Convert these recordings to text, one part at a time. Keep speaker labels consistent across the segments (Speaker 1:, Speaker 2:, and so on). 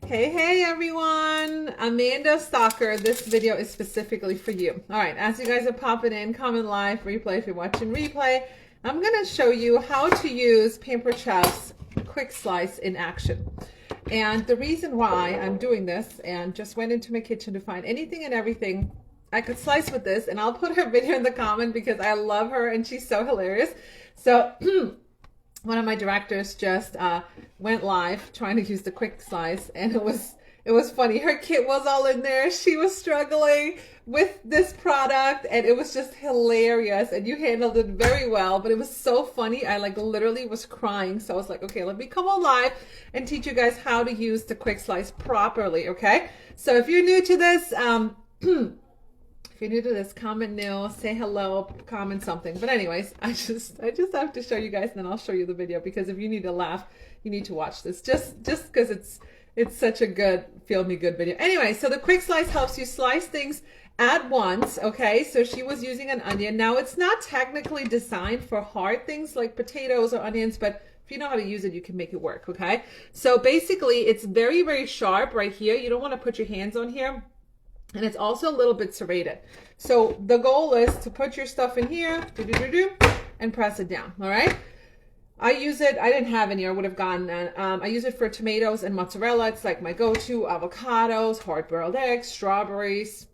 Speaker 1: Hey everyone, Amanda Stalker. This video is specifically for you. All right, as you guys are popping in, comment live, replay if you're watching replay, I'm gonna show you how to use Pampered Chef's quick slice in action. And the reason why I'm doing this, and just went into my kitchen to find anything and everything I could slice with this, and I'll put her video in the comment because I love her and she's so hilarious. So one of my directors just went live trying to use the quick slice, and it was funny. Her kit was all in there. She was struggling with this product, and it was just hilarious. And you handled it very well, but it was so funny. I like literally was crying. So I was like, okay, let me come on live and teach you guys how to use the quick slice properly. Okay. So if you're new to this, if you're new to this, comment new, say hello, comment something. But anyways, I just have to show you guys, and then I'll show you the video, because if you need to laugh, you need to watch this. Just because it's such a good, feel me good video. Anyway, so the quick slice helps you slice things at once, okay? So she was using an onion. Now, it's not technically designed for hard things like potatoes or onions, but if you know how to use it, you can make it work, okay? So basically, it's very, very sharp right here. You don't want to put your hands on here. And it's also a little bit serrated. So the goal is to put your stuff in here, and press it down, all right? I use it, I didn't have any, or would have gotten that. I use it for tomatoes and mozzarella. It's like my go-to. Avocados, hard-boiled eggs, strawberries.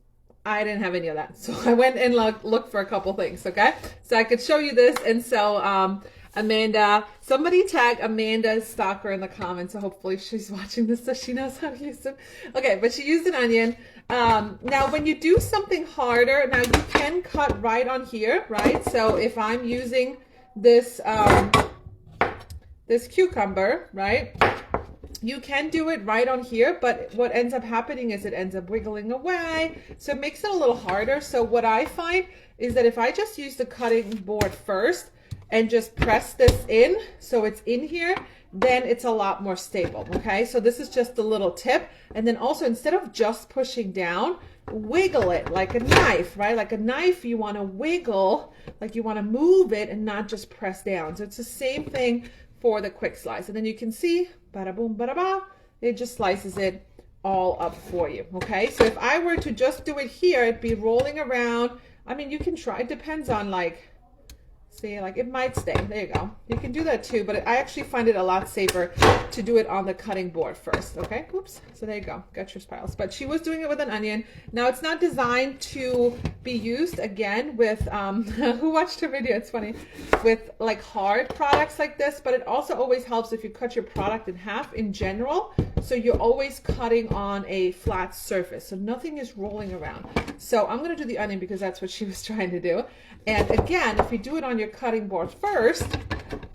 Speaker 1: I didn't have any of that. So I went and looked for a couple things, okay? So I could show you this. And so Amanda, somebody tag Amanda Stalker in the comments. So hopefully she's watching this so she knows how to use it. Okay, but she used an onion. Now when you do something harder, now you can cut right on here, right? So if I'm using this, this cucumber, right? You can do it right on here, but what ends up happening is it ends up wiggling away. So it makes it a little harder. So what I find is that if I just use the cutting board first and just press this in, so it's in here, then it's a lot more stable, okay? So this is just a little tip. And then also, instead of just pushing down, wiggle it like a knife, right? Like a knife, you wanna wiggle, like you wanna move it and not just press down. So it's the same thing for the quick slice. And then you can see, bada boom, bada ba, it just slices it all up for you, okay? So if I were to just do it here, it'd be rolling around. I mean, you can try, it depends on like, see, like it might stay. There you go. You can do that too, but I actually find it a lot safer to do it on the cutting board first, okay? Oops. So there you go. Got your spirals. But she was doing it with an onion. Now, it's not designed to be used, again, with, who watched her video? It's funny. With like hard products like this, but it also always helps if you cut your product in half in general. So you're always cutting on a flat surface. So nothing is rolling around. So I'm going to do the onion because that's what she was trying to do. And again, if you do it on your cutting board first,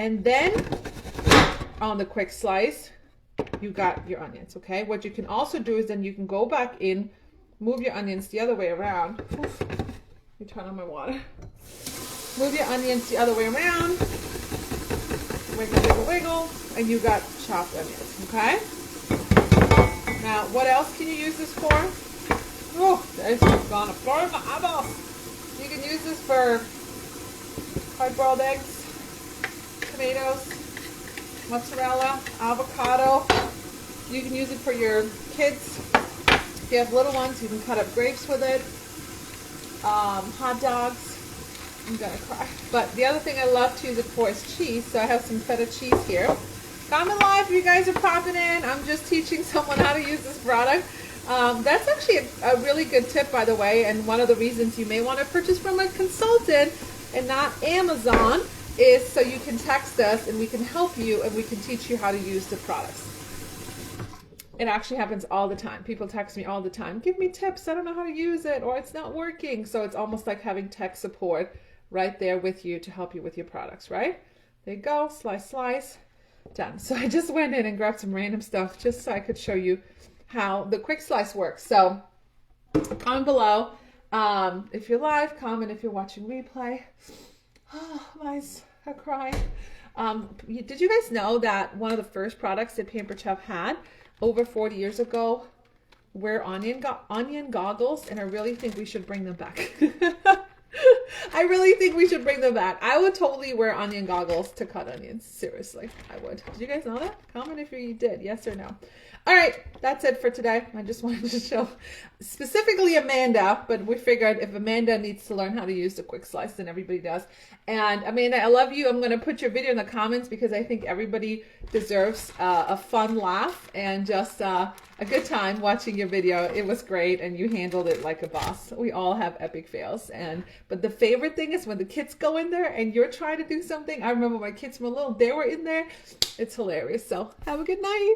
Speaker 1: and then on the quick slice, you got your onions, okay? What you can also do is then you can go back in, move your onions the other way around. Oof, let me turn on my water. Move your onions the other way around. Wiggle, wiggle, wiggle, and you got chopped onions, okay? Now, what else can you use this for? Oh, this is gonna burn my eyeballs. You can use this for hard-boiled eggs, tomatoes, mozzarella, avocado. You can use it for your kids. If you have little ones, you can cut up grapes with it. Hot dogs. I'm gonna cry. But the other thing I love to use it for is cheese. So I have some feta cheese here. Comment live if you guys are popping in. I'm just teaching someone how to use this product. That's actually a really good tip, by the way, and one of the reasons you may want to purchase from a consultant and not Amazon is so you can text us and we can help you and we can teach you how to use the products. It actually happens all the time. People text me all the time, give me tips, I don't know how to use it, or it's not working. So it's almost like having tech support right there with you to help you with your products, right? There you go, slice, slice, done. So I just went in and grabbed some random stuff just so I could show you how the quick slice works. So comment below if you're live, comment if you're watching replay. Oh, my eyes are crying. Did you guys know that one of the first products that Pampered Chef had over 40 years ago were onion goggles, and I really think we should bring them back. I really think we should bring them back. I would totally wear onion goggles to cut onions. Seriously, I would. Did you guys know that? Comment if you did, yes or no. All right, that's it for today. I just wanted to show specifically Amanda, but we figured if Amanda needs to learn how to use the quick slice, then everybody does. And Amanda, I love you. I'm going to put your video in the comments because I think everybody deserves a fun laugh and just a good time watching your video. It was great, and you handled it like a boss. We all have epic fails, but the favorite thing is when the kids go in there and you're trying to do something. I remember my kids were little; they were in there. It's hilarious. So have a good night.